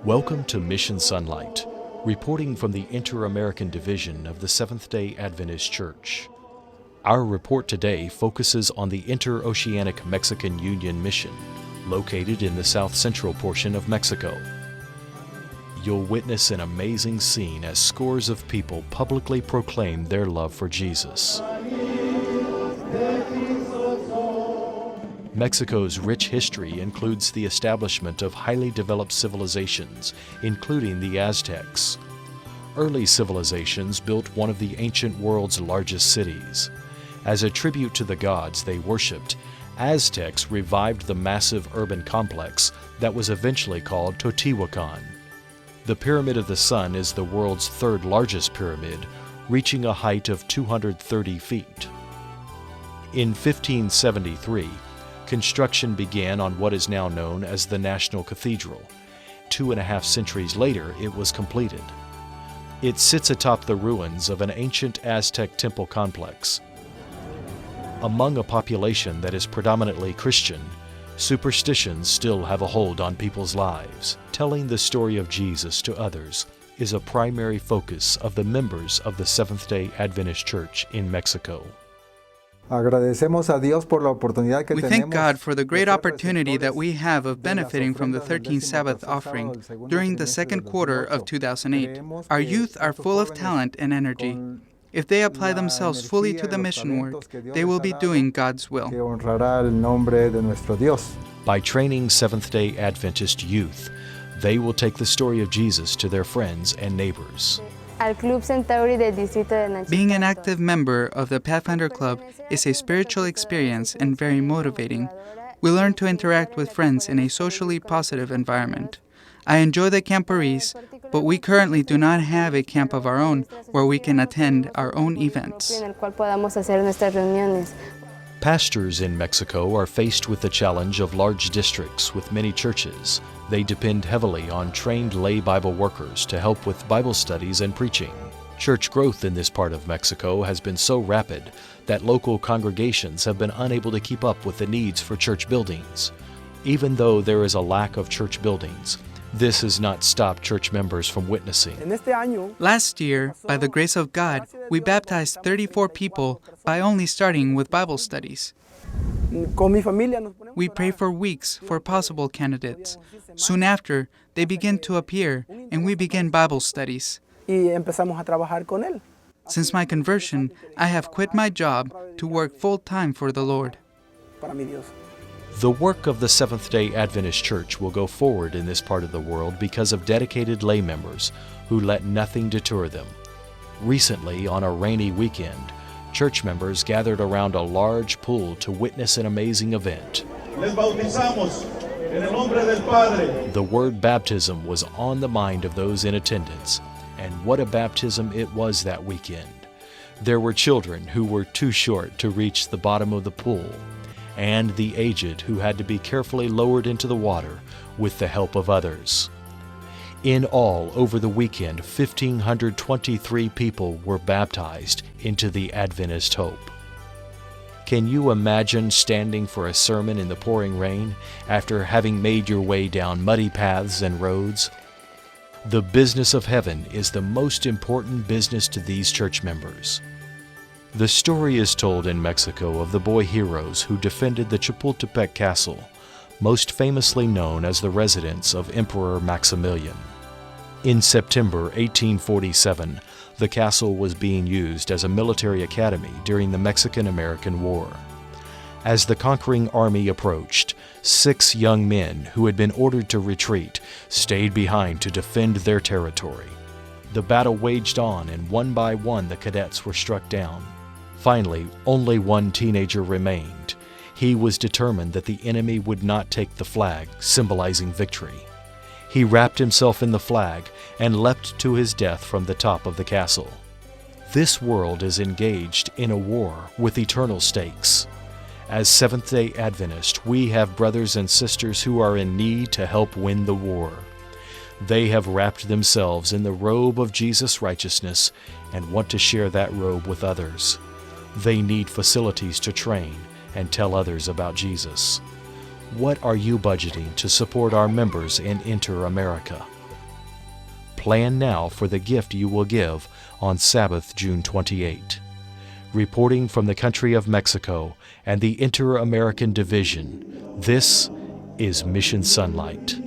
Welcome to Mission SONlight, reporting from the Inter-American Division of the Seventh-day Adventist Church. Our report today focuses on the Interoceanic Mexican Union Mission, located in the south-central portion of Mexico. You'll witness an amazing scene as scores of people publicly proclaim their love for Jesus. Mexico's rich history includes the establishment of highly developed civilizations, including the Aztecs. Early civilizations built one of the ancient world's largest cities. As a tribute to the gods they worshipped, Aztecs revived the massive urban complex that was eventually called Teotihuacan. The Pyramid of the Sun is the world's third largest pyramid, reaching a height of 230 feet. In 1573, construction began on what is now known as the National Cathedral. 2.5 centuries later, it was completed. It sits atop the ruins of an ancient Aztec temple complex. Among a population that is predominantly Christian, superstitions still have a hold on people's lives. Telling the story of Jesus to others is a primary focus of the members of the Seventh-day Adventist Church in Mexico. We thank God for the great opportunity that we have of benefiting from the 13th Sabbath offering during the second quarter of 2008. Our youth are full of talent and energy. If they apply themselves fully to the mission work, they will be doing God's will. By training Seventh-day Adventist youth, they will take the story of Jesus to their friends and neighbors. Being an active member of the Pathfinder Club is a spiritual experience and very motivating. We learn to interact with friends in a socially positive environment. I enjoy the camporees, but we currently do not have a camp of our own where we can attend our own events. Pastors in Mexico are faced with the challenge of large districts with many churches. They depend heavily on trained lay Bible workers to help with Bible studies and preaching. Church growth in this part of Mexico has been so rapid that local congregations have been unable to keep up with the needs for church buildings. Even though there is a lack of church buildings, this has not stopped church members from witnessing. Last year, by the grace of God, we baptized 34 people by only starting with Bible studies. We pray for weeks for possible candidates. Soon after, they begin to appear, and we begin Bible studies. Since my conversion, I have quit my job to work full-time for the Lord. The work of the Seventh-day Adventist Church will go forward in this part of the world because of dedicated lay members who let nothing deter them. Recently, on a rainy weekend, church members gathered around a large pool to witness an amazing event. The word baptism was on the mind of those in attendance, and what a baptism it was that weekend. There were children who were too short to reach the bottom of the pool, and the aged who had to be carefully lowered into the water with the help of others. In all, over the weekend, 1,523 people were baptized into the Adventist hope. Can you imagine standing for a sermon in the pouring rain after having made your way down muddy paths and roads? The business of heaven is the most important business to these church members. The story is told in Mexico of the boy heroes who defended the Chapultepec Castle, most famously known as the residence of Emperor Maximilian. In September 1847, the castle was being used as a military academy during the Mexican-American War. As the conquering army approached, 6 young men who had been ordered to retreat stayed behind to defend their territory. The battle waged on, and one by one the cadets were struck down. Finally, only one teenager remained. He was determined that the enemy would not take the flag, symbolizing victory. He wrapped himself in the flag and leapt to his death from the top of the castle. This world is engaged in a war with eternal stakes. As Seventh-day Adventists, we have brothers and sisters who are in need to help win the war. They have wrapped themselves in the robe of Jesus' righteousness and want to share that robe with others. They need facilities to train and tell others about Jesus. What are you budgeting to support our members in Inter-America? plan now for the gift you will give on Sabbath, June 28. Reporting from the country of Mexico and the Inter-American Division, this is Mission SONlight.